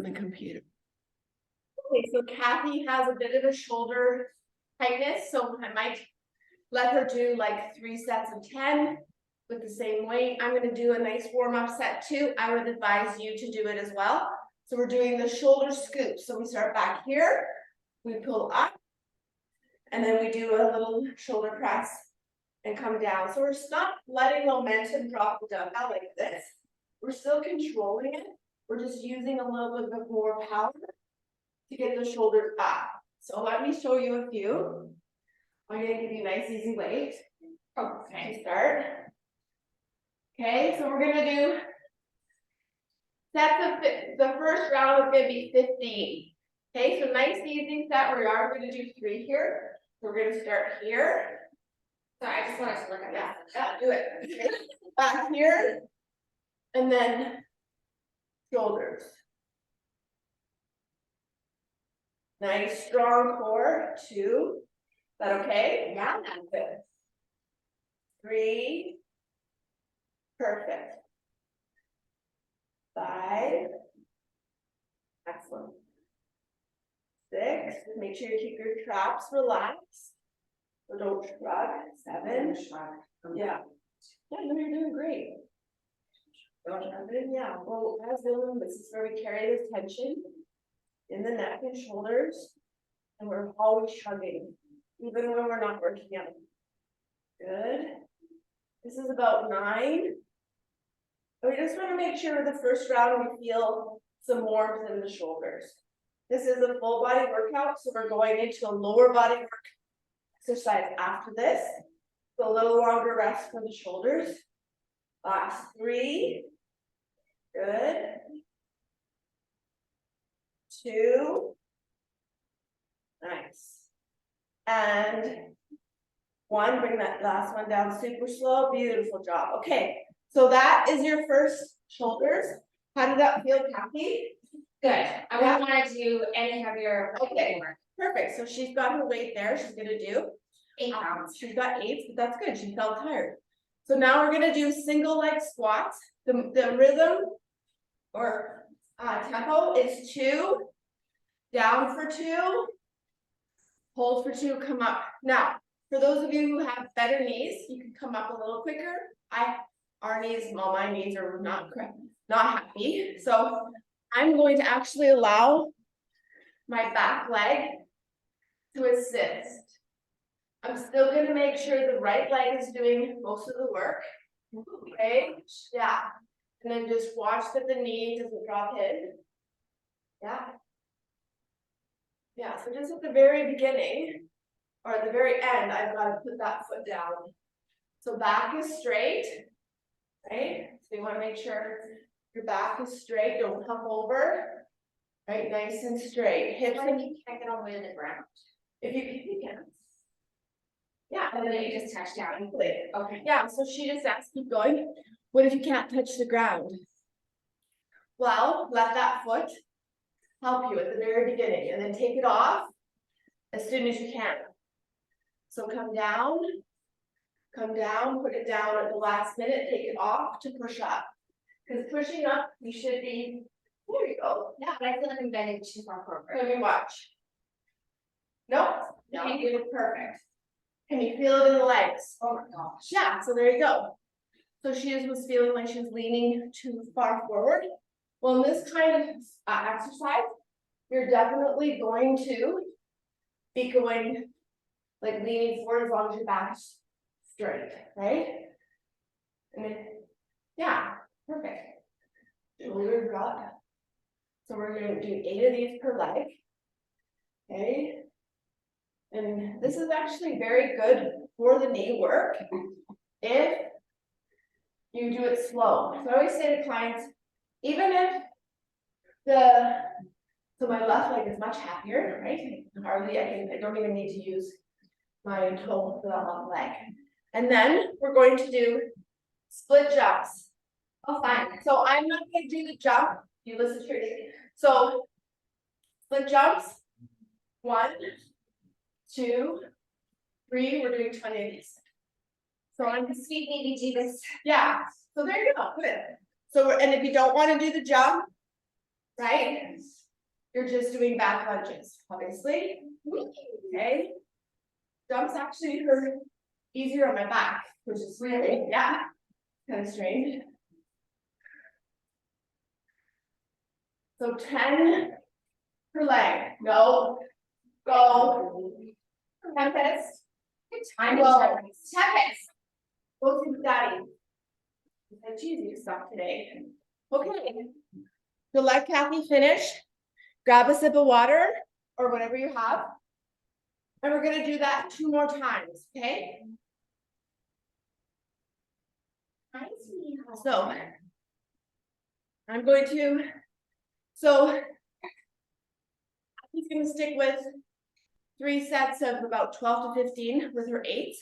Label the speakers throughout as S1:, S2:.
S1: on the computer. Okay, so Kathy has a bit of a shoulder tightness, so I might let her do like 3 sets of 10 with the same weight. I'm going to do a nice warm-up set too. I would advise you to do it as well. So we're doing the shoulder scoop. So we start back here, we pull up, and then we do a little shoulder press and come down. So we're not letting momentum drop the dumbbell like this. We're still controlling it. We're just using a little bit more power to get the shoulders up. So let me show you a few. I'm going to give you a nice easy weight. Okay, start. Okay, so we're going to do sets of the first round is going to be 15. Okay, so nice easy set. We are going to do 3 here. So we're going to start here.
S2: So I just wanted to look at that.
S1: Yeah, do it. Okay. Back here. And then shoulders. Nice strong core. 2. Is that okay?
S2: Yeah, that's
S1: Good. 3. Perfect. 5. Excellent. 6. Make sure you keep your traps relaxed. So don't shrug. 7. Yeah. Yeah, no, you're doing great. Don't shrug it. Yeah. Well, as Dylan, this is where we carry this tension in the neck and shoulders. And we're always shrugging, even when we're not working out. Good. This is about 9. We just want to make sure the first round we feel some warmth in the shoulders. This is a full body workout, so we're going into a lower body work exercise after this. So a little longer rest for the shoulders. Last 3. Good. 2. Nice. And 1, bring that last one down super slow. Beautiful job. Okay, so that is your first shoulders. How did that feel, Kathy?
S2: good. I wouldn't want to do any heavier work.
S1: Perfect. So she's got her weight there. She's gonna do
S2: 8 pounds.
S1: She's got 8, but that's good. She felt tired. So now we're gonna do single leg squats. The rhythm or tempo is 2, down for 2, hold for 2, come up. Now, for those of you who have better knees, you can come up a little quicker. Our knees, well, my knees are not happy. So I'm going to actually allow my back leg to assist. I'm still going to make sure the right leg is doing most of the work. Okay, yeah. And then just watch that the knee doesn't drop in. Yeah. Yeah, so just at the very beginning, or at the very end, I've got to put that foot down. So back is straight, right? So you want to make sure your back is straight, don't come over. Right, nice and straight. Hips
S2: What if you can't get all the way to the ground?
S1: if you can. Yeah,
S2: And then you just touch down.
S1: Okay. Yeah, so she just asked, keep going. What if you can't touch the ground? Well, let that foot help you at the very beginning and then take it off as soon as you can. So come down, put it down at the last minute, take it off to push up. Because pushing up, you should be, there you go.
S2: Yeah, but I feel like I'm bending too far forward.
S1: Let me watch. Nope, no, you did it perfect. Can you feel it in the legs?
S2: Oh my gosh.
S1: Yeah, so there you go. So she just was feeling like she was leaning too far forward. Well, in this kind of exercise, you're definitely going to be going like leaning forward as long as your back's straight, right? And then, yeah, perfect. Shoulders drop. So we're going to do 8 of these per leg. Okay. And this is actually very good for the knee work if you do it slow. So I always say to clients, even if so my left leg is much happier, right? Hardly, I don't even need to use my toe for that left leg. And then we're going to do split jumps. Oh, fine. So I'm not going to do the jump. You listen to me. So split jumps. 1, 2, 3. We're doing 20 of these. So I'm
S2: The sweet baby Jesus.
S1: yeah. So there you go. Good. So and if you don't want to do the jump, right? You're just doing back lunges, obviously. Okay. Jumps actually hurt easier on my back, which is really, yeah, kind of strange. So 10 per leg. No. Go. 10 minutes.
S2: Time
S1: Well,
S2: well, 10 minutes.
S1: Go to daddy. I said, geez, you suck today. Okay. So let Kathy finish. Grab a sip of water or whatever you have. And we're gonna do that 2 more times, okay? So I'm going to, so he's gonna stick with 3 sets of about 12 to 15 with her 8.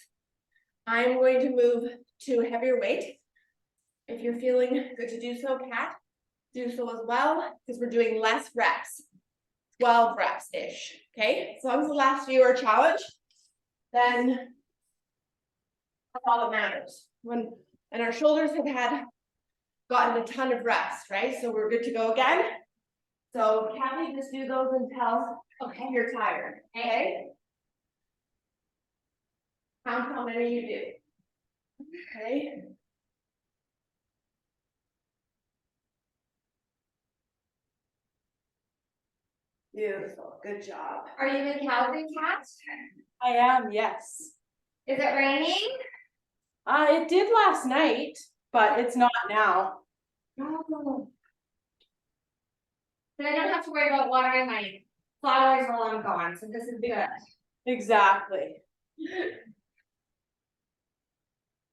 S1: I'm going to move to heavier weight. If you're feeling good to do so, Kat, do so as well, because we're doing less reps. 12 reps-ish, okay? As long as the last few are a challenge, then that's all that matters. And our shoulders have gotten a ton of reps, right? So we're good to go again. So Kathy, just do those until you're tired, okay? Count how many you do, okay? Beautiful, good job.
S2: Are you in Calgary, Kat?
S3: I am, yes.
S2: Is it raining?
S3: It did last night, but it's not now.
S2: No. Then I don't have to worry about watering my flowers while I'm gone, so this is good.
S3: Exactly.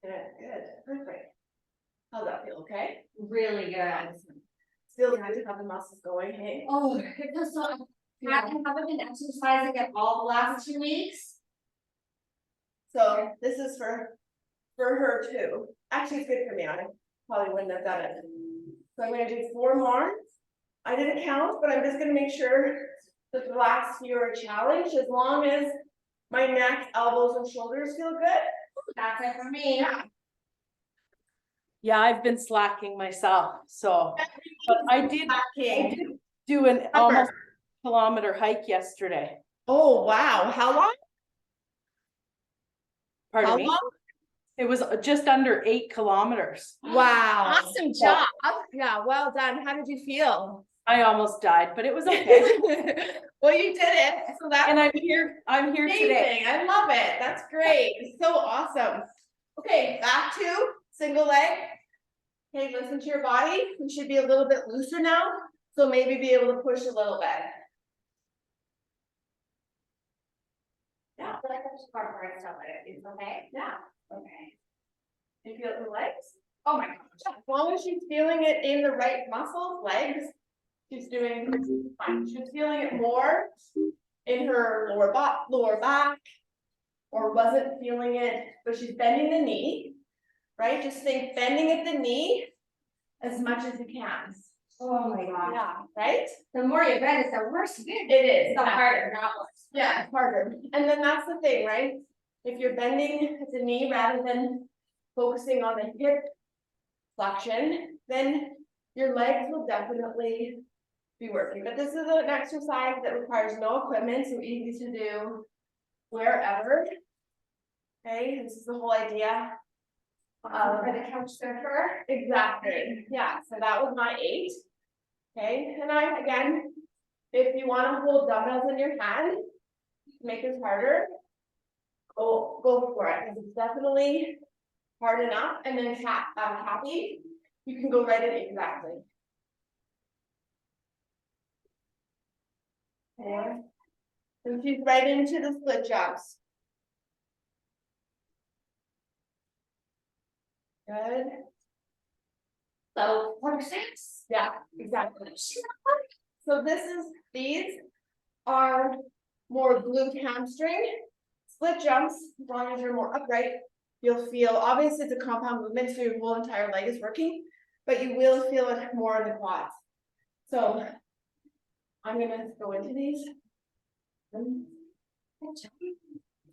S1: Good, perfect. How's that feel, okay?
S2: Really good.
S1: Still good to have the muscles going, hey?
S2: Oh, it feels so. I haven't been exercising at all the last 2 weeks.
S1: So this is for her too. Actually, it's good for me. I probably wouldn't have done it. So I'm gonna do 4 more. I didn't count, but I'm just gonna make sure that the last few are a challenge, as long as my neck, elbows, and shoulders feel good.
S2: That's it for me.
S3: Yeah, I've been slacking myself, so, but I did do an almost kilometer hike yesterday.
S1: Oh, wow. How long?
S3: Pardon
S1: How
S3: me?
S1: long?
S3: It was just under 8 kilometers.
S1: Wow.
S2: Awesome job.
S1: Yeah, well done. How did you feel?
S3: I almost died, but it was okay.
S1: Well, you did it. So that's
S3: And I'm here today.
S1: amazing. I love it. That's great. So awesome. Okay, back to single leg. Okay, listen to your body. You should be a little bit looser now. So maybe be able to push a little bit.
S2: Yeah, I feel like I should start right stuff like it. It's okay.
S1: Yeah.
S2: Okay.
S1: You feel it in the legs?
S2: Oh my gosh.
S1: As long as she's feeling it in the right muscles, legs, she's doing fine. She's feeling it more in her lower back, or wasn't feeling it, but she's bending the knee, right? Just think bending at the knee as much as you can.
S2: Oh my gosh.
S1: Yeah, right?
S2: The more you bend, it's the worse it is.
S1: It is.
S2: It's harder, not worse.
S1: Yeah, it's harder. And then that's the thing, right? If you're bending at the knee rather than focusing on the hip flexion, then your legs will definitely be working. But this is an exercise that requires no equipment, so easy to do wherever. Okay, this is the whole idea.
S2: For the couch surfer.
S1: Exactly. Yeah, so that was my 8. Okay, and again, if you want to hold dumbbells in your hand, make it harder. Go for it, because it's definitely hard enough. And then Kathy, you can go right in exactly. Okay. And she's right into the split jumps. Good.
S2: So 46.
S1: Yeah, exactly. So these are more glute hamstring. Split jumps, as long as you're more upright, you'll feel, obviously it's a compound movement, so your whole entire leg is working, but you will feel it more in the quads. So I'm gonna go into these. 1,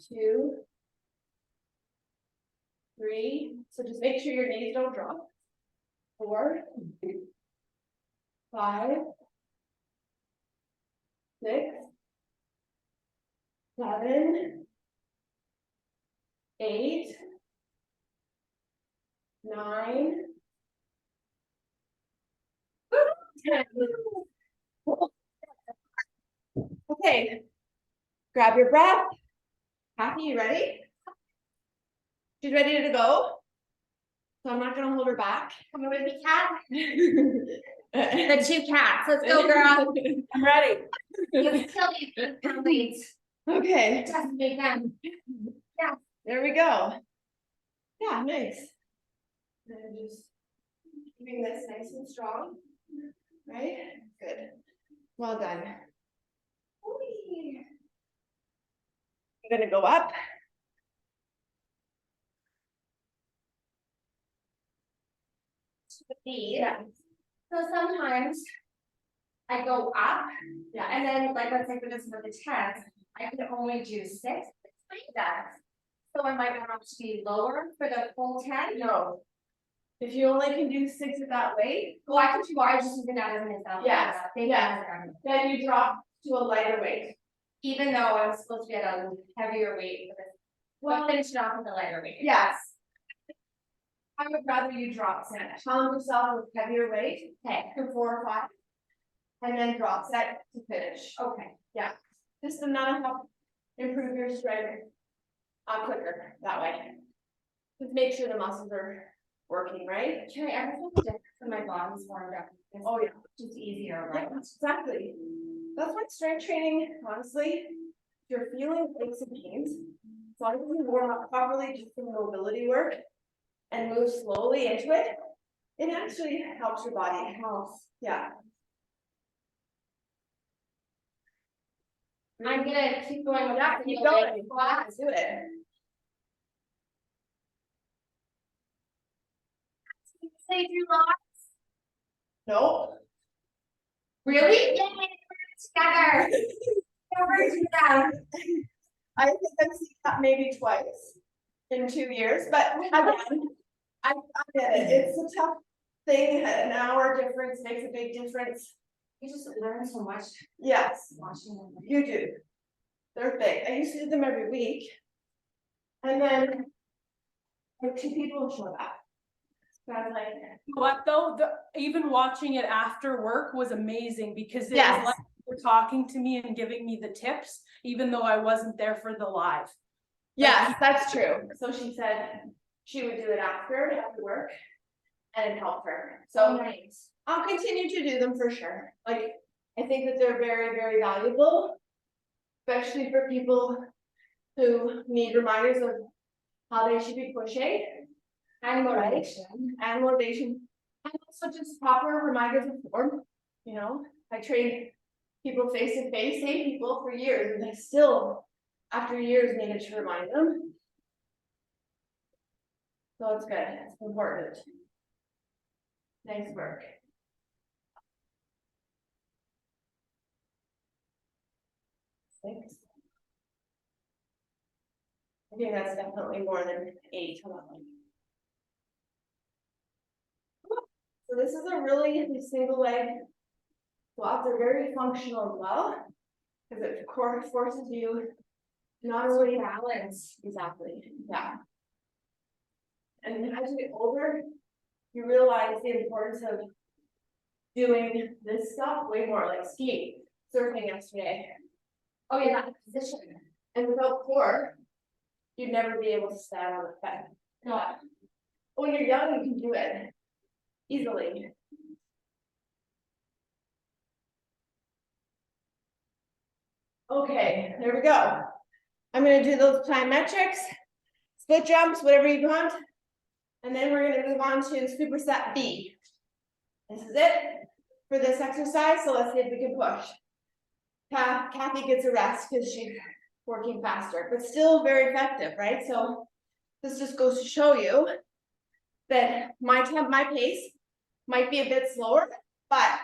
S1: 2, 3. So just make sure your knees don't drop. 4, 5, 6, 7, 8, 9, 10. Okay, grab your breath. Kathy, you ready? She's ready to go. So I'm not gonna hold her back.
S2: Come with me, cat.
S1: The
S2: The 2 cats. Let's go, girl.
S3: I'm ready.
S2: You still need to wait.
S1: Okay,
S2: Just make them.
S1: there we go. Yeah, nice. And just keeping this nice and strong, right? Good. Well done. Whee. I'm gonna go up. Yeah.
S2: So sometimes I go up,
S1: Yeah.
S2: and then like let's say for this for the 10s, I can only do 6. That. So I might want to be lower for the full 10.
S1: No. If you only can do 6 at that weight,
S2: Well, I can do more. I just using that as an example.
S1: Yes,
S2: They
S1: yes.
S2: can.
S1: then you drop to a lighter weight.
S2: Even though I'm supposed to be at a heavier weight for this. Well, finish it off with a lighter weight.
S1: Yes. I would rather you drop set. Challenge yourself with heavier weight.
S2: Okay.
S1: For 4 or 5. And then drop set to finish.
S2: Okay.
S1: Just to help improve your strength quicker that way. Just make sure the muscles are working, right?
S2: Can I ever feel different when my body's warmed up? It's
S1: Oh, yeah.
S2: just easier, right?
S1: Exactly. That's why strength training, honestly, if you're feeling aches and pains, as long as you warm up properly, do some mobility work and move slowly into it, it actually helps your body health. Yeah.
S2: I'm gonna keep going with that.
S1: Keep going. Let's do it.
S2: Say you lost.
S1: No.
S2: Really? Yeah, together. Never do that.
S1: I think I've seen that maybe twice in 2 years, but again, I get it. It's a tough thing. An hour difference makes a big difference.
S2: You just learn so much
S1: Yes,
S2: watching them.
S1: you do. They're big. I used to do them every week. And then like 2 people showed up. So I was like,
S3: What though, even watching it after work was amazing because it
S1: Yes.
S3: was like they were talking to me and giving me the tips, even though I wasn't there for the live.
S1: yes, that's true. So she said she would do it after work and it helped her. So
S2: nice.
S1: I'll continue to do them for sure. Like, I think that they're very, very valuable, especially for people who need reminders of how they should be pushing. And motivation. And motivation. And also just proper reminders of form. You know, I trained people face to face, same people for years, and they still, after years, needed to remind them. So it's good, it's important. Nice work. Six. I think that's definitely more than 8. Hold on. So this is a really single leg squat. They're very functional as well, because it forces you to not only balance. Exactly. Yeah. And as you get older, you realize the importance of doing this stuff way more, like skiing, surfing yesterday.
S2: Oh yeah, that position.
S1: And without core, you'd never be able to stand on the bed.
S2: No.
S1: When you're young, you can do it easily. Okay, there we go. I'm gonna do those plyometrics, split jumps, whatever you want. And then we're gonna move on to superset B. This is it for this exercise, so let's see if we can push. Kathy gets a rest because she's working faster, but still very effective, right? So this just goes to show you that my pace might be a bit slower, but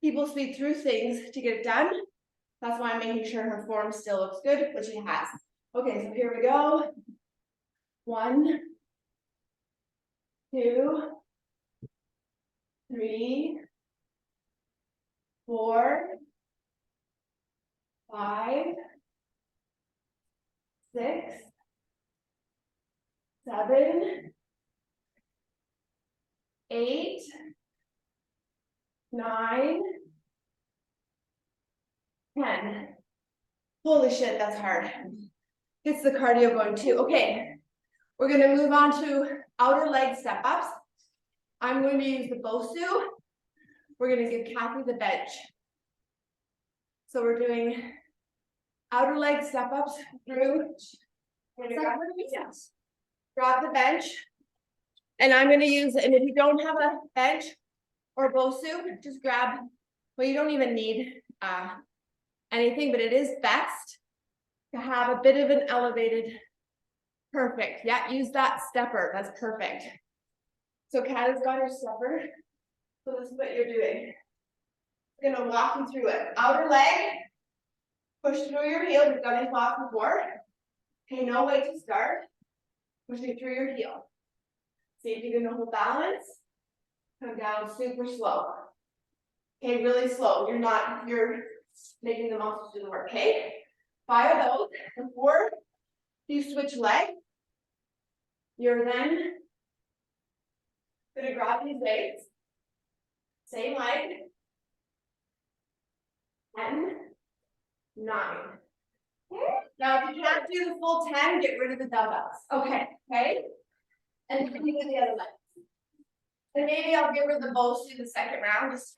S1: people speed through things to get it done. That's why I'm making sure her form still looks good, which it has. Okay, so here we go. 1, 2, 3, 4, 5, 6, 7, 8, 9, 10. Holy shit, that's hard. Gets the cardio going too. Okay, we're gonna move on to outer leg step ups. I'm going to use the Bosu. We're gonna give Kathy the bench. So we're doing outer leg step ups through. Grab the bench. And I'm gonna use, and if you don't have a bench or Bosu, just grab, well, you don't even need anything, but it is best to have a bit of an elevated, perfect. Yeah, use that stepper, that's perfect. So Kat has got her stepper. So this is what you're doing. I'm gonna walk you through it. Outer leg, push through your heel, we've done it lots before. Okay, no way to start. Pushing through your heel. See if you can hold balance. Come down super slow. Okay, really slow. You're making the muscles do the work, okay? 5 of those. Before you switch leg, you're then gonna grab these weights. Same leg. 10, 9. Now, if you can't do the full 10, get rid of the dumbbells. Okay. And then you do the other leg. And maybe I'll give her the Bosu the second round. Just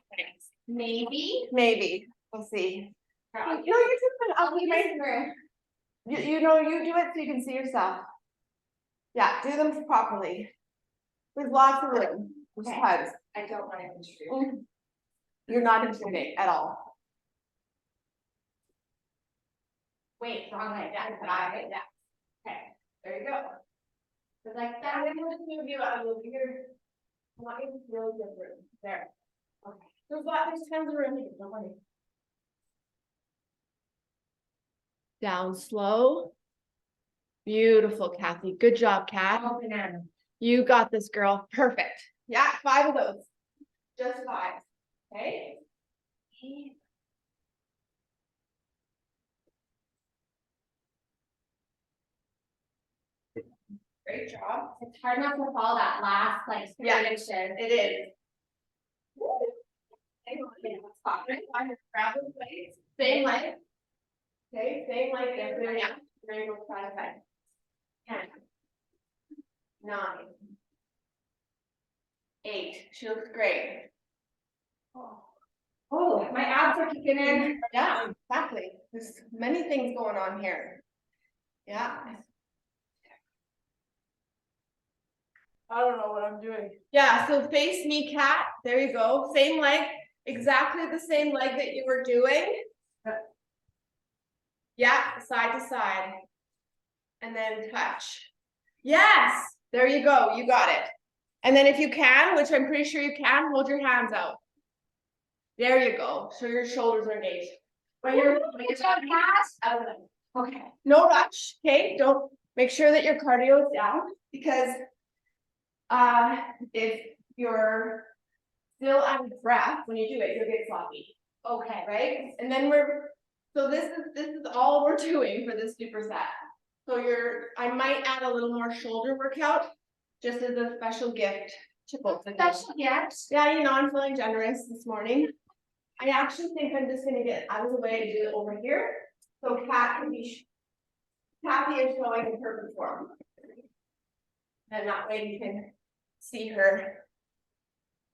S1: maybe. We'll see. No, you're just gonna. I'll be right through. You know, you do it so you can see yourself. Yeah, do them properly. There's lots of room. There's tons.
S2: I don't want to intrude.
S1: You're not intimidating at all.
S2: Wait, wrong leg, that's what I, yeah. Okay, there you go. But like that,
S1: I'm gonna move you out of here. I want you to feel different. There. Okay. There's tons of room here. Don't worry. Down slow. Beautiful, Kathy. Good job, Kat.
S2: oh, banana.
S1: You got this, girl. Perfect. Yeah, 5 of those. Just 5. Okay. Great job.
S2: It's hard not to follow that last like inches.
S1: It is. Grab those weights. Same leg. Okay, same leg. There, yeah. Very much side to side. 10, 9, 8. She looks great.
S2: Oh, my abs are kicking in.
S1: Yeah, exactly. There's many things going on here. Yeah. I don't know what I'm doing. Yeah, so face me, Kat. There you go. Same leg, exactly the same leg that you were doing. Yeah, side to side. And then touch. Yes, there you go. You got it. And then if you can, which I'm pretty sure you can, hold your hands out. There you go. So your shoulders are engaged. When you're out of them.
S2: Okay.
S1: No rush. Okay, don't make sure that your cardio is down because if you're still out of breath when you do it, you'll get sloppy.
S2: Okay.
S1: Right? And then this is all we're doing for this superset. So I might add a little more shoulder workout just as a special gift to both of you.
S2: Special gift.
S1: Yeah, you know, I'm feeling generous this morning. I actually think I'm just gonna get out of the way to do it over here. So Kathy is showing in perfect form. And that way you can see her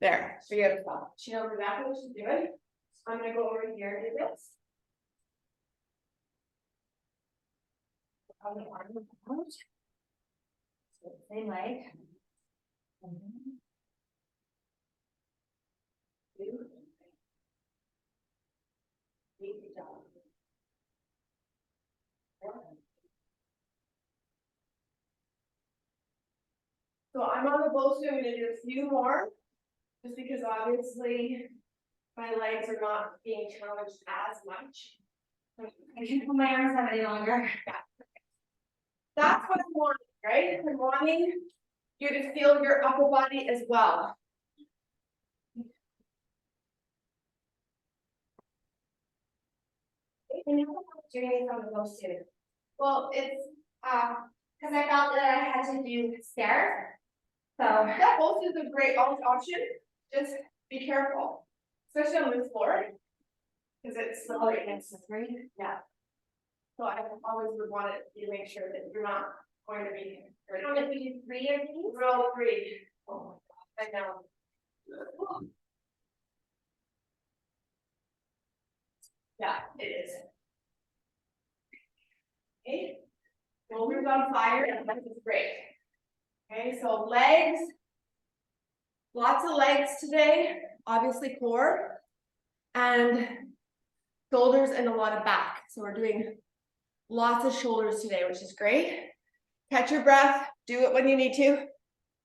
S1: there. Beautiful. She knows exactly what she's doing. I'm gonna go over here and do this.
S2: Same leg.
S1: So I'm on the Bosu. I'm gonna do a few more, just because obviously my legs are not being challenged as much.
S2: I can't put my arms out any longer.
S1: That's what I'm wanting, right? I'm wanting you to feel your upper body as well.
S2: you know, doing these on the go soon.
S1: Well, it's,
S2: Cause I felt that I had to do stairs. So,
S1: yeah, both is a great option, just be careful, especially on this floor. Cause it's slippery. Yeah. So I always would want it to make sure that you're not going to be.
S2: how many we do 3 of these?
S1: Roll 3. Oh my God, I know. Yeah, it is. Okay. Shoulders on fire, and this is great. Okay, so legs. Lots of legs today, obviously core. And shoulders and a lot of back. So we're doing lots of shoulders today, which is great. Catch your breath, do it when you need to.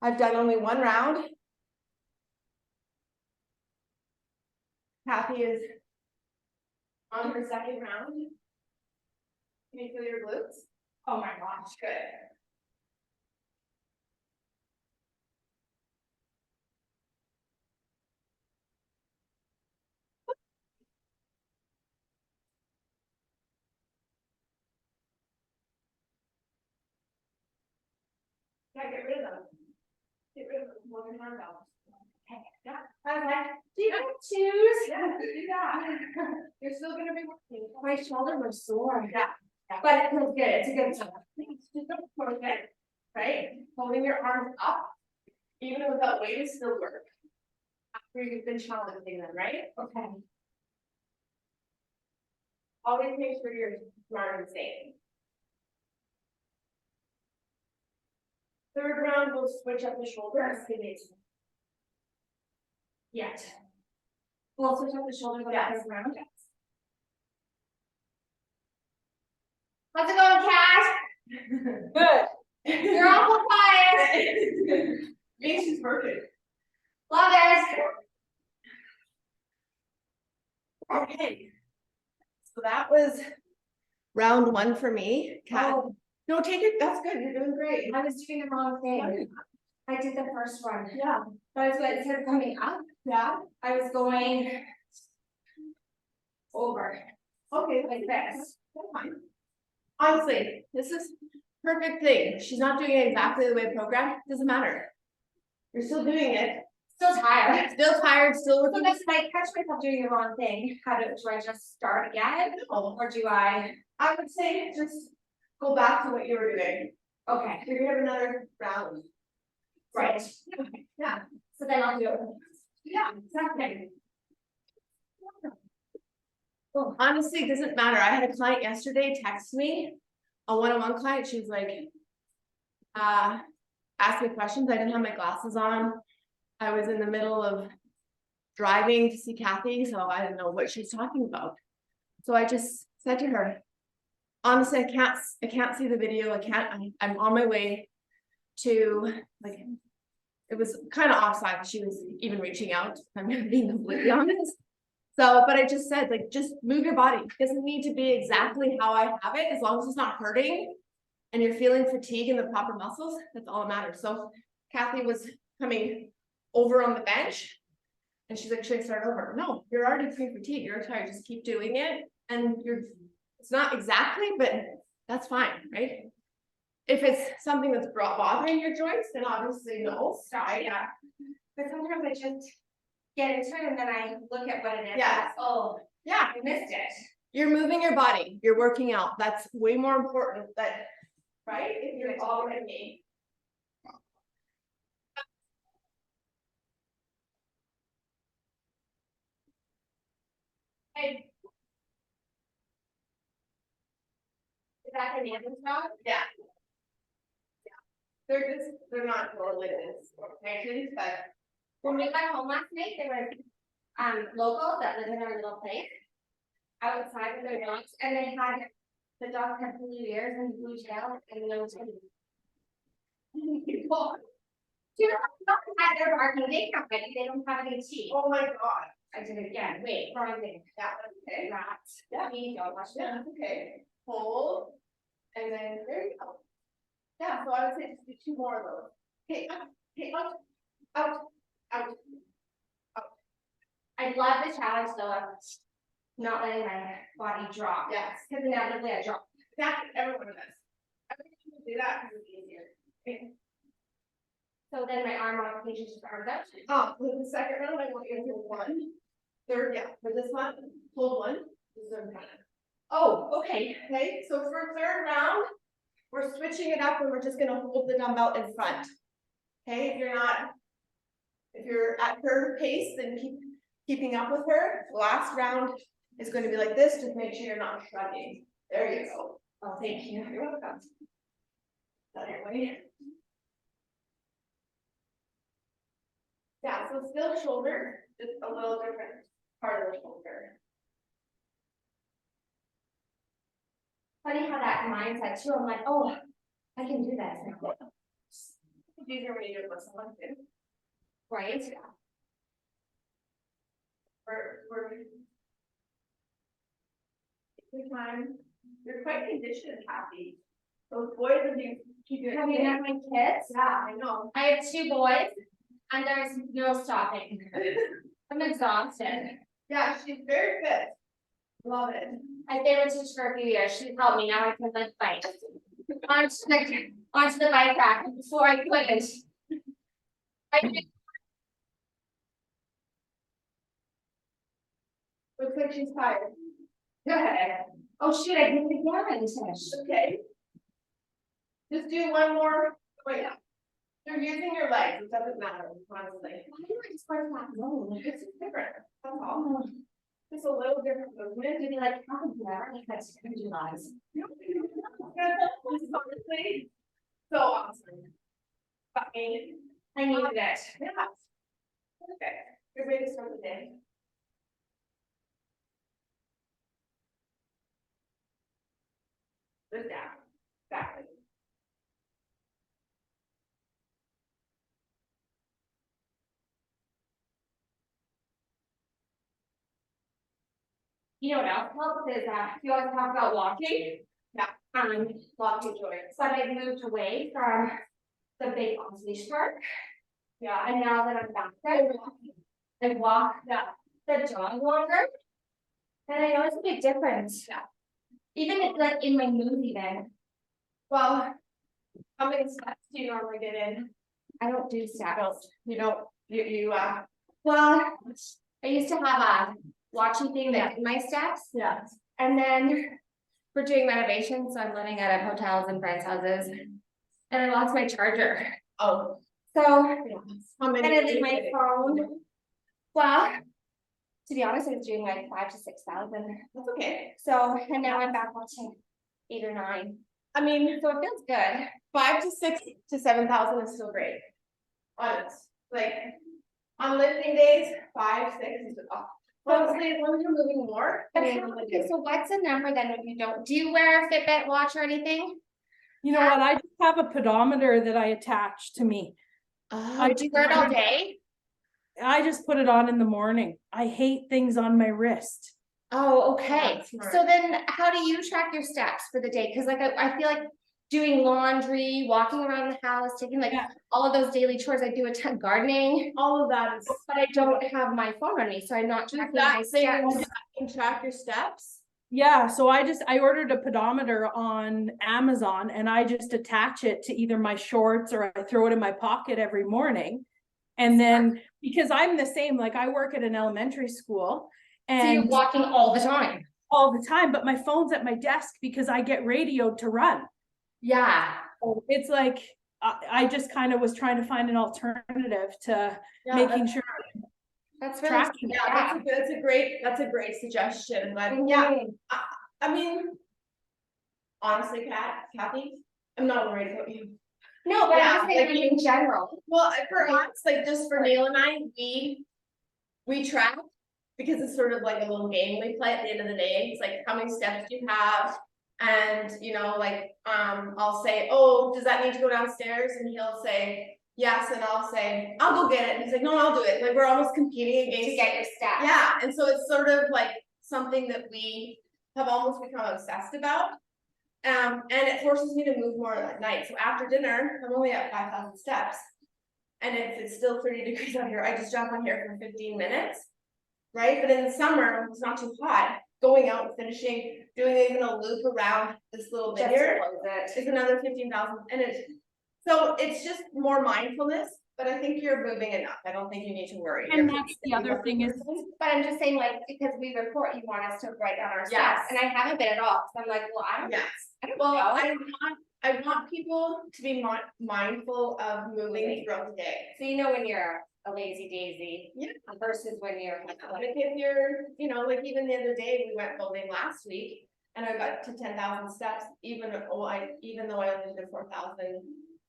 S1: I've done only 1 round. Kathy is on her 2nd round. Can you feel your glutes?
S2: Oh my gosh.
S1: Good. Yeah, get rid of them. Get rid of them. Hold your arms out. Okay, yeah.
S2: I was like, do you have shoes?
S1: Yeah, do that. You're still gonna be working.
S2: My shoulders are sore.
S1: Yeah.
S2: But it feels good, it's a good time.
S1: Just don't forget, right? Holding your arms up, even without weight, is still work. After you've been challenging them, right?
S2: Okay.
S1: Always make sure you're smart and safe. 3rd round, we'll switch up the shoulders.
S2: Yet. We'll switch up the shoulders on the
S1: Yes.
S2: 3rd round. How's it going, Cash?
S1: Good.
S2: You're awful quiet.
S1: Me, she's working.
S2: Love it.
S1: Okay. So that was round 1 for me. Kat.
S2: Oh,
S1: No, take it. That's good. You're doing great.
S2: I was doing the wrong thing. I did the first one.
S1: Yeah.
S2: But it's what instead of coming up,
S1: Yeah.
S2: I was going over
S1: Okay.
S2: like this.
S1: That's fine. Honestly, this is perfect thing. She's not doing it exactly the way programmed. Doesn't matter. You're still doing it.
S2: Still tired.
S1: Still tired. Still
S2: So
S1: working.
S2: that's like catch myself doing the wrong thing. Do I just start again? Or do I?
S1: I would say just go back to what you were doing.
S2: Okay.
S1: You're gonna have another round.
S2: Right.
S1: Yeah.
S2: So then I'll do it.
S1: Yeah. Exactly. Honestly, it doesn't matter. I had a client yesterday text me, a one-on-one client. She was like, ask me questions. I didn't have my glasses on. I was in the middle of driving to see Kathy, so I didn't know what she's talking about. So I just said to her, honestly, I can't see the video. I'm on my way to, like, it was kind of offside. She was even reaching out. I'm being completely honest. So, but I just said, like, just move your body. It doesn't need to be exactly how I have it, as long as it's not hurting and you're feeling fatigue in the proper muscles, that's all that matters. So Kathy was coming over on the bench and she's like, should I start over? No, you're already pre-fatigued, you're tired, just keep doing it. And it's not exactly, but that's fine, right? If it's something that's bothering your joints, then obviously no, stop.
S2: Yeah. But sometimes I just get into it and then I look at what it is.
S1: Yeah.
S2: Oh,
S1: Yeah,
S2: I missed it.
S1: you're moving your body, you're working out. That's way more important than, right? If you're already. Hey.
S2: Is that the Nancy's dog?
S1: Yeah. They're not correlated, okay, but.
S2: When we got home last night, there was locals that live in our little place outside with their dogs, and they had the dogs had blue ears and blue tail and no teeth. People, do you know dogs had their barking? They can't get it. They don't have any teeth.
S1: Oh my god.
S2: I did it again. Wait, wrong thing.
S1: That was okay.
S2: Rats.
S1: Yeah.
S2: Me, don't watch
S1: Yeah,
S2: them.
S1: okay. Hold. And then there you go. Yeah, so I would say just do 2 more of those. Okay, out, out, out, out.
S2: I love the challenge though of not letting my body drop.
S1: Yes,
S2: Because inevitably I drop.
S1: exactly, everyone does. Everyone should do that because it's easier. Okay.
S2: So then my arm modifications just arms out.
S1: For the second round, I want you to do one. Third, yeah, for this one, hold one. This is kind of.
S2: Oh, okay.
S1: Okay, so for third round, we're switching it up and we're just gonna hold the dumbbell in front. Okay, if you're at her pace, then keeping up with her. Last round is going to be like this, just make sure you're not shrugging. There you go. Oh, thank you. You're welcome. That way. Yeah, so still shoulder, just a little different part of the shoulder.
S2: Funny how that mindset too. I'm like, oh, I can do this.
S1: It's easier when you do it with someone too.
S2: Right?
S1: We're good time. You're quite conditioned, Kathy. Those boys, if you keep your.
S2: Have you met my kids?
S1: Yeah, I know.
S2: I have 2 boys and there's no stopping. I'm exhausted.
S1: Yeah, she's very fit. Love it.
S2: I've been with Tish for a few years. She's helped me. Now I can lift bike. Onto the bike rack. Before I couldn't.
S1: Looks like she's tired.
S2: Good. Oh shoot, I did it again, Tish.
S1: Okay. Just do one more. Wait, you're using your legs. It doesn't matter, honestly.
S2: Why do I just wear that low?
S1: It's just different. That's all. Just a little different movement.
S2: You'd be like, how could you ever make that visualize?
S1: This is honestly so awesome. I mean,
S2: I needed it.
S1: yeah. Okay. Good way to start the day. Good down. Exactly.
S2: You know what else helps is you always talk about walking.
S1: Yeah.
S2: Walking joints. But I've moved away from the big off-leash park.
S1: Yeah.
S2: And now that I'm back there, I walk the dog longer. And I notice a big difference.
S1: Yeah.
S2: Even if like in my mood even.
S1: Well, how many steps do you normally get in?
S2: I don't do steps. Well, I used to have a watching thing that did my steps.
S1: Yeah.
S2: And then we're doing renovations, so I'm living out of hotels and friends' houses. And I lost my charger.
S1: Oh.
S2: So
S1: How many?
S2: and I leave my phone. Well, to be honest, I was doing like 5,000 to 6,000.
S1: That's okay.
S2: So and now I'm back up to 8 or 9.
S1: I mean,
S2: So it feels good.
S1: 5,000 to 6,000 to 7,000 is still great. Honest, like on lifting days, 5, 6 is honestly, as long as you're moving more.
S2: But
S1: I mean,
S2: okay, so what's the number then if you don't? Do you wear a Fitbit watch or anything?
S3: You know what? I just have a pedometer that I attach to me.
S2: Oh, do you wear it all day?
S3: I just put it on in the morning. I hate things on my wrist.
S2: Oh, okay.
S1: That's smart.
S2: So then how do you track your steps for the day? Cause like I feel like doing laundry, walking around the house, taking like all of those daily chores. I do a ton gardening,
S1: all of that is.
S2: but I don't have my phone on me, so I'm not tracking my
S1: That thing
S2: steps.
S1: you can track your steps.
S3: Yeah, so I ordered a pedometer on Amazon and I just attach it to either my shorts or I throw it in my pocket every morning. And then because I'm the same, like I work at an elementary school
S2: So you're
S3: and
S2: walking all the time.
S3: all the time, but my phone's at my desk because I get radioed to run.
S2: Yeah.
S3: It's like I just kind of was trying to find an alternative to making sure
S2: That's really
S3: tracking.
S1: Yeah, that's a great suggestion, but
S2: Mhm.
S1: yeah, I mean. Honestly, Kathy, I'm not worried about you.
S2: No, but
S1: Yeah,
S2: I'm just saying
S1: like
S2: in general.
S1: Well, for us, like just for Neil and I, we track because it's sort of like a little game we play at the end of the day. It's like how many steps do you have? And like I'll say, oh, does that need to go downstairs? And he'll say yes, and I'll say, I'll go get it. And he's like, no, I'll do it. Like we're almost competing against
S2: To get your steps.
S1: Yeah, and so it's sort of like something that we have almost become obsessed about. And it forces me to move more at night. So after dinner, I'm only at 5,000 steps. And if it's still 30 degrees out here, I just jump on here for 15 minutes. Right? But in the summer, when it's not too hot, going out and finishing, doing even a loop around this little
S2: Just
S1: vineyard
S2: close it.
S1: is another 15,000, and it's just more mindfulness, but I think you're moving enough, I don't think you need to worry.
S3: And
S1: You're
S3: that's the other thing is,
S2: But I'm just saying, like, because we report, you want us to write down our
S1: Yes.
S2: steps, and I haven't been at all, so I'm like, well, I don't,
S1: Yes,
S2: I don't
S1: well,
S2: know.
S1: I want people to be mindful of moving throughout the day.
S2: So you know when you're a lazy daisy.
S1: Yeah.
S2: Versus when you're
S1: Like if you're, like even the other day, we went bowling last week and I got to 10,000 steps, even though I only did a 4,000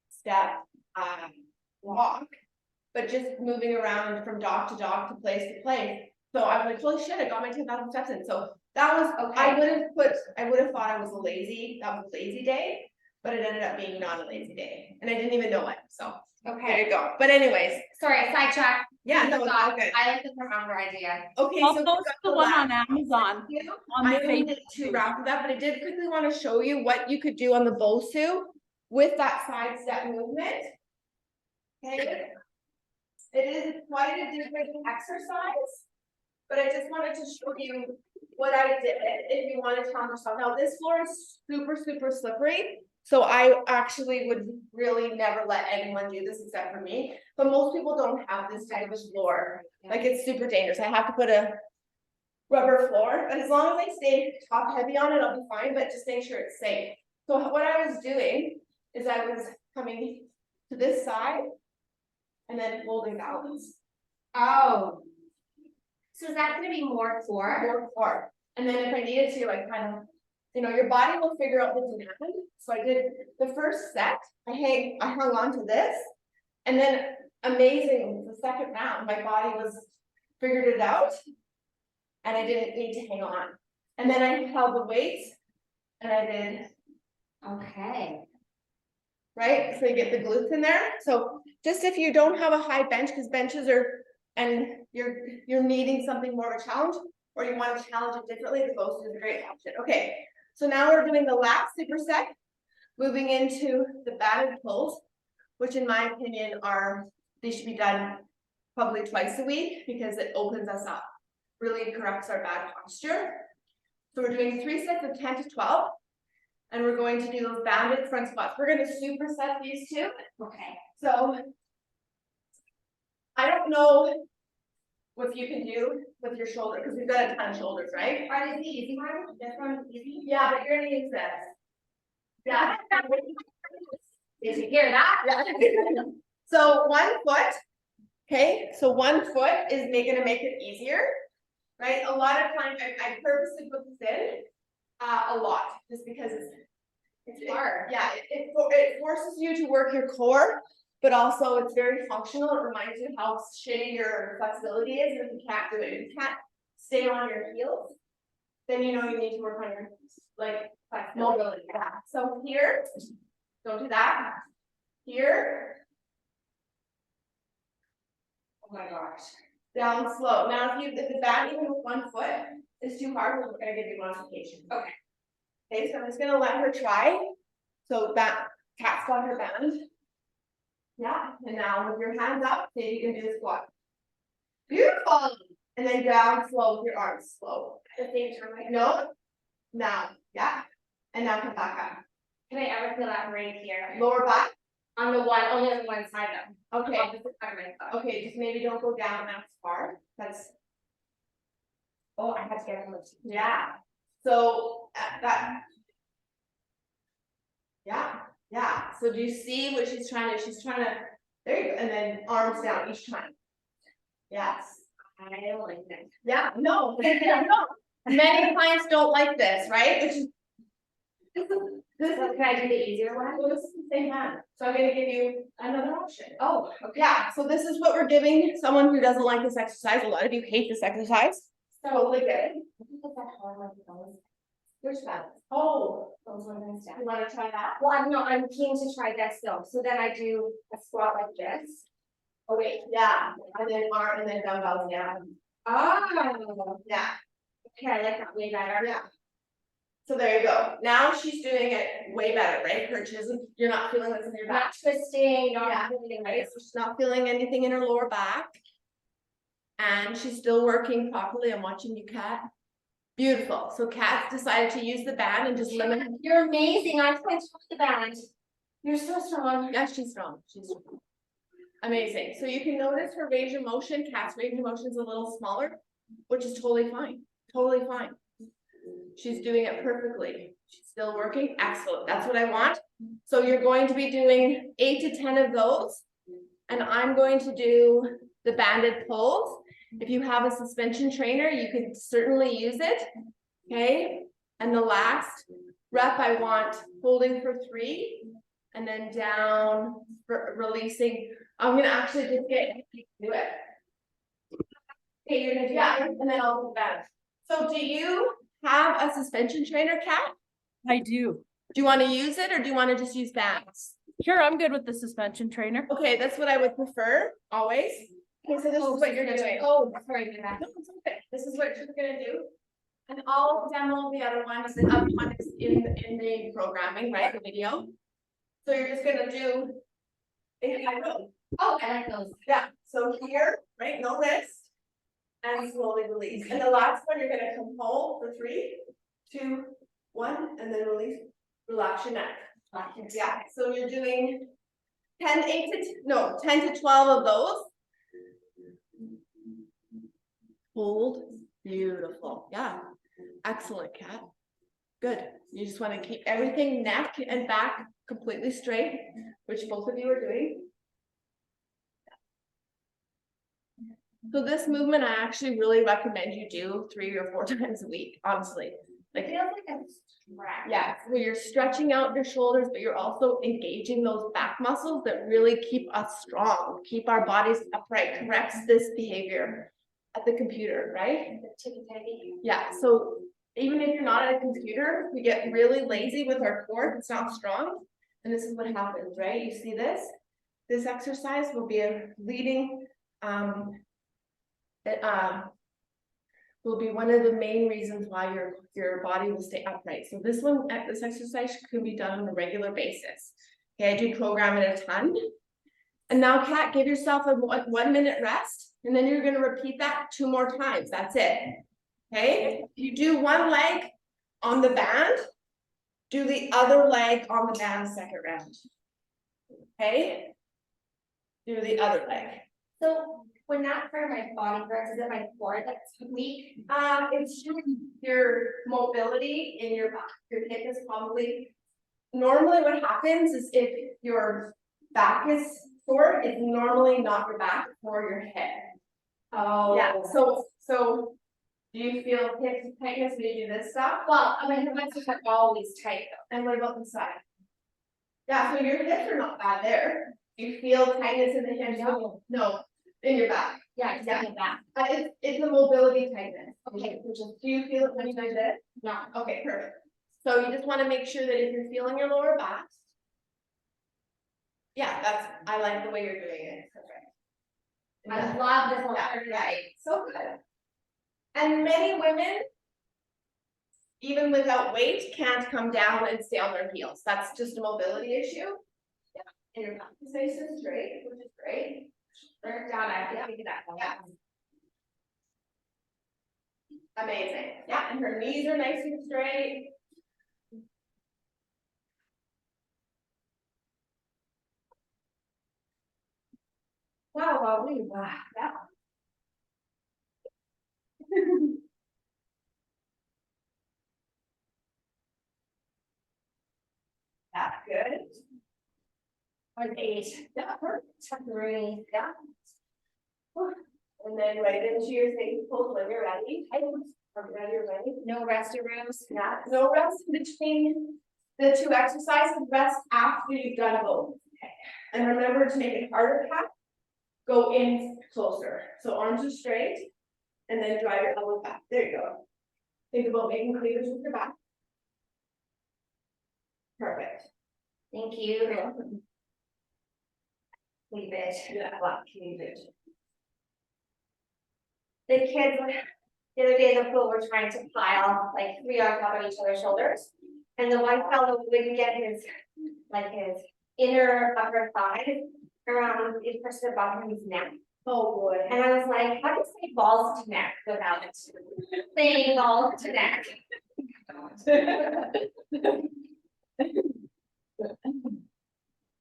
S1: step walk, but just moving around from dock to dock to place. So I was like, holy shit, I got my 10,000 steps in. So that was,
S2: Okay.
S1: I would have thought I was that was a lazy day, but it ended up being not a lazy day. And I didn't even know it, so. There
S2: Okay,
S1: you go. But anyways,
S2: sorry, sidetrack.
S1: yeah, no, it's all good.
S2: I like the remember idea.
S1: Okay,
S3: I'll
S1: so we
S3: post
S1: got
S3: the
S1: the
S3: one
S1: last
S3: on Amazon. On the
S1: I don't need to wrap it up, but I did quickly want to show you what you could do on the Bosu with that side step movement. Okay. It is quite a different exercise, but I just wanted to show you what I did if you want to challenge yourself. Now this floor is super, super slippery. So I actually would really never let anyone do this except for me, but most people don't have this type of floor. Like it's super dangerous. I have to put a rubber floor, but as long as I stay top heavy on it, I'll be fine, but just make sure it's safe. So what I was doing is I was coming to this side and then holding balance.
S2: Oh. So is that gonna be more core?
S1: More. And then if I needed to, I kind of, your body will figure out the demand. So I did the first set, I hung on to this, and then amazing, the second round, my body figured it out, and I didn't need to hang on. And then I held the weights, and I did.
S2: Okay.
S1: Right, so you get the glutes in there. So just if you don't have a high bench, because benches and you're needing something more of a challenge, or you want to challenge it differently, the Bosu is a great option. Okay, so now we're doing the last superset, moving into the batted pulls, which in my opinion they should be done probably twice a week because it opens us up, really corrects our bad posture. So we're doing 3 sets of 10 to 12. And we're going to do those bounded front squats. We're going to superset these two.
S2: Okay.
S1: So I don't know what you can do with your shoulder because we've got a ton of shoulders, right?
S2: Are these the easy ones? This one's easy?
S1: Yeah, but you're gonna use this. Yeah.
S2: Did you hear that?
S1: Yeah. So 1 foot. Okay, so 1 foot is gonna make it easier, right? A lot of times I purposely put this in a lot just because it's hard. Yeah, it forces you to work your core, but also it's very functional. It reminds you how shitty your flexibility is, and if you can't do it, if you can't stay on your heels, then you need to work on your flexibility. Yeah. So here, don't do that. Here.
S2: Oh my gosh.
S1: Down slow. Now if the band even with 1 foot is too hard, we're gonna give you modification.
S2: Okay.
S1: Okay, so I'm just gonna let her try. So that cat's got her band. Yeah, and now with your hands up, see if you can do a squat. Beautiful. And then down slow with your arms slow.
S2: At the same time, like,
S1: No. Now, yeah. And now come back
S2: can I ever feel that right here?
S1: up. Lower back.
S2: Only on one side though.
S1: Okay.
S2: Opposite side of my foot.
S1: Okay, just maybe don't go down as far. That's
S2: Oh, I had to get on the
S1: yeah. So that. Yeah. So do you see what she's trying to? There you go. And then arms down each time. Yes.
S2: I don't like that.
S1: Yeah. No. No. Many clients don't like this, right? Which is this is
S2: So can I do the easier one?
S1: well, this is the same hand. So I'm gonna give you another option.
S2: Oh, okay.
S1: Yeah. So this is what we're giving someone who doesn't like this exercise. A lot of you hate this exercise. Totally get it. Which balance? Oh,
S2: Those ones instead.
S1: you want to try that?
S2: Well, I'm keen to try this though. So then I do a squat like this.
S1: Oh wait, yeah, and then arm and then dumbbells down.
S2: Oh,
S1: Yeah,
S2: okay, I like that way better.
S1: yeah. So there you go. Now she's doing it way better, right? Her chisel, you're not feeling this in your back.
S2: Not twisting,
S1: Yeah.
S2: not moving,
S1: Right,
S2: right?
S1: so she's not feeling anything in her lower back. And she's still working properly. I'm watching you, Kat. Beautiful. So Kat decided to use the band and just limit.
S2: You're amazing. I can't trust the band. You're so strong.
S1: Yeah, she's strong. She's strong. Amazing. So you can notice her range of motion, Kat's range of motion is a little smaller, which is totally fine. Totally fine. She's doing it perfectly. She's still working. Excellent. That's what I want. So you're going to be doing 8 to 10 of those. And I'm going to do the banded pulls. If you have a suspension trainer, you can certainly use it. Okay. And the last rep, I want holding for 3 and then down for releasing. I'm gonna actually just get you to do it. Okay, you're gonna do that, and then I'll go back. So do you have a suspension trainer, Kat?
S3: I do.
S1: Do you want to use it or do you want to just use bands?
S3: Sure, I'm good with the suspension trainer.
S1: Okay, that's what I would prefer, always. Okay, so this is what you're doing.
S2: Oh, sorry, my bad.
S1: No, it's okay. This is what you're gonna do. And I'll demo the other ones, the other one is in the programming, right, the video. So you're just gonna do. I will.
S2: Oh, I like those.
S1: Yeah, so here, right, no wrist. And slowly release. And the last one, you're gonna come hold for 3, 2, 1, and then release. Relax your neck. Yeah, so you're doing 10 to 12 of those. Hold. Beautiful. Yeah. Excellent, Kat. Good. You just want to keep everything neck and back completely straight, which both of you are doing. So this movement, I actually really recommend you do 3 or 4 times a week, honestly. Like,
S2: It feels like a stretch.
S1: yeah, where you're stretching out your shoulders, but you're also engaging those back muscles that really keep us strong, keep our bodies upright, corrects this behavior at the computer, right? Yeah, so even if you're not at a computer, we get really lazy with our core, it's not strong. And this is what happens, right? You see this? This exercise will be a leading, will be one of the main reasons why your body will stay upright. So this exercise can be done on a regular basis. Okay, I do program it a ton. And now, Kat, give yourself a 1 minute rest, and then you're gonna repeat that 2 more times. That's it. Okay, you do one leg on the band, do the other leg on the band second round. Okay, do the other leg.
S2: So when that part of my body hurts, is it my core that's weak?
S1: It's your mobility in your back. Your hip is probably, normally what happens is if your back is sore, it's normally not your back or your hip.
S2: Oh.
S1: Yeah, so do you feel hip tightness when you do this stuff?
S2: Well, I mean, my hips are always tight though.
S1: And what about the side? Yeah, so your hips are not bad there. You feel tightness in the hips? No, in your back.
S2: Yeah, it's definitely that.
S1: But it's a mobility tightness.
S2: Okay.
S1: Do you feel it when you do this?
S2: No.
S1: Okay, perfect. So you just want to make sure that if you're feeling your lower back. Yeah, I like the way you're doing it. Perfect.
S2: I love this one.
S1: Yeah, right. So good. And many women, even without weight, can't come down and stay on their heels. That's just a mobility issue. Yeah. And your back is nice and straight, which is great.
S2: Burnt down, I have to do that one.
S1: Yeah. Amazing. Yeah, and her knees are nice and straight. Wow, yeah. That's good.
S2: 8.
S1: Yeah, perfect.
S2: 3.
S1: Yeah. And then right into your same pose when you're ready. Are you ready?
S2: No resting rooms.
S1: Yeah, no rest in between the 2 exercises, rest after you've done both. Okay. And remember to make it harder, Kat, go in closer. So arms are straight, and then drive your elbows back. There you go. Think about making cleavage with your back. Perfect.
S2: Thank you. Cleavage.
S1: Yeah, cleavage.
S2: The kids, the other day in the pool, were trying to pile like 3 on top of each other's shoulders. And the one fellow wouldn't get his inner upper thigh around the person above his neck.
S1: Oh, boy.
S2: And I was like, how do you say balls to neck without it? Saying balls to neck.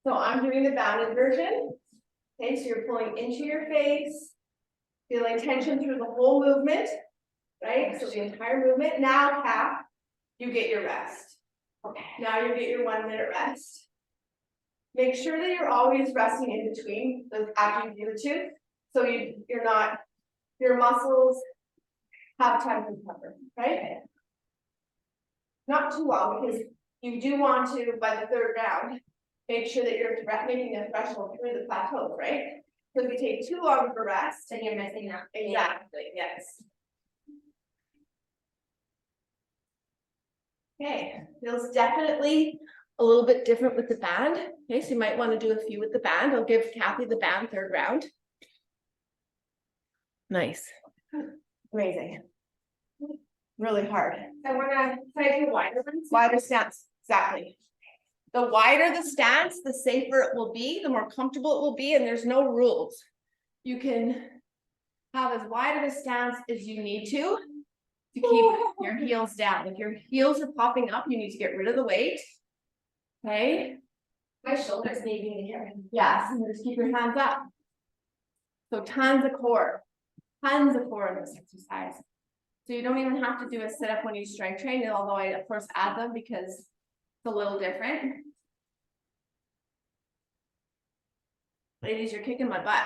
S1: So I'm doing the bounded version. Okay, so you're pulling into your face, feeling tension through the whole movement, right? So the entire movement. Now, Cap, you get your rest.
S2: Okay.
S1: Now you get your 1 minute rest. Make sure that you're always resting in between those after you do the two. So you're not, your muscles have time to recover, right? Not too long, because you do want to, by the 3rd round, make sure that you're making the threshold through the plateau, right? So if you take too long of a rest,
S2: So you're missing out.
S1: exactly, yes. Okay, feels definitely a little bit different with the band. Okay, so you might want to do a few with the band. I'll give Kathy the band 3rd round. Nice. Amazing. Really hard.
S2: So we're gonna try to do wider ones.
S1: Wider stance, exactly. The wider the stance, the safer it will be, the more comfortable it will be, and there's no rules. You can have as wide of a stance as you need to keep your heels down. If your heels are popping up, you need to get rid of the weight. Okay?
S2: My shoulders may be in here.
S1: Yes, and just keep your hands up. So tons of core in this exercise. So you don't even have to do a sit-up when you strength train, although I of course add them because it's a little different. Ladies, you're kicking my butt.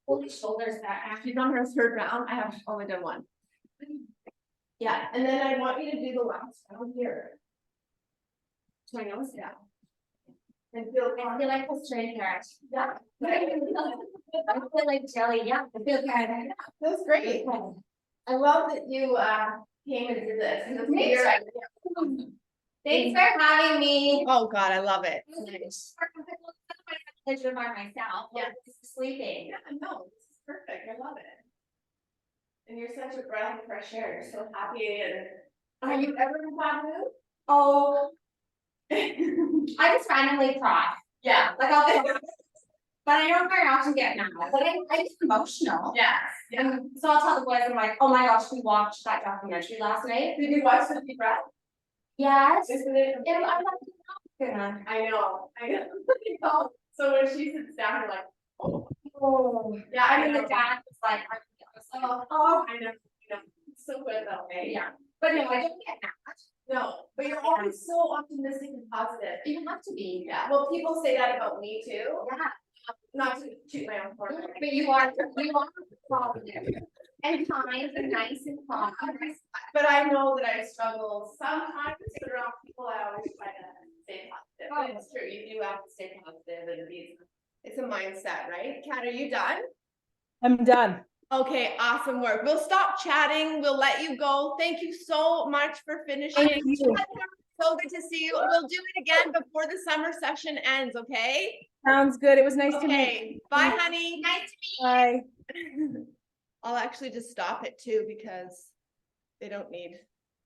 S2: Holy shoulders back.
S1: She's on her 3rd round. I have only done 1. Yeah, and then I want you to do the last round here. So I nose down. And feel
S2: I feel like a straight carrot.
S1: yeah,
S2: I feel like jelly, yeah, I feel good.
S1: that's great. I love that you came and did this. This is
S2: Me
S1: your
S2: too.
S1: idea.
S2: Thanks for having me.
S1: Oh God, I love it.
S2: Pleasure by myself,
S1: Yeah.
S2: sleeping.
S1: Yeah, no, this is perfect. I love it. And you're such a breath of fresh air. You're so happy. And are you ever in bad mood?
S2: Oh, I just randomly cry.
S1: Yeah.
S2: Like I'll be, but I don't very often get mad. But I get emotional.
S1: Yes. Yeah.
S2: And so I'll tell the boys, I'm like, oh my gosh, we watched that documentary last night.
S1: Did you watch the deep breath?
S2: Yes.
S1: Isn't it?
S2: I'm like,
S1: I know. I know. So when she sits down, you're like, oh.
S2: oh.
S1: Yeah,
S2: I mean, the dad was like,
S1: oh, I know. It's so good though, eh?
S2: yeah. But no, I don't get mad.
S1: No, but you're always so optimistic and positive.
S2: You have to be.
S1: Yeah, well, people say that about me too.
S2: Yeah.
S1: Not to toot my own horn.
S2: But you are positive. And kind and nice and calm.
S1: But I know that I struggle sometimes around people. I always try to stay positive. But it's true, you do have to stay positive and it's a mindset, right? Kat, are you done?
S3: I'm done.
S1: Okay, awesome work. We'll stop chatting. We'll let you go. Thank you so much for finishing.
S3: Thank you.
S1: So good to see you. We'll do it again before the summer session ends, okay?
S3: Sounds good. It was nice to meet
S1: Okay, bye, honey.
S2: Nice to meet you.
S3: you. Bye.
S1: I'll actually just stop it too because they don't need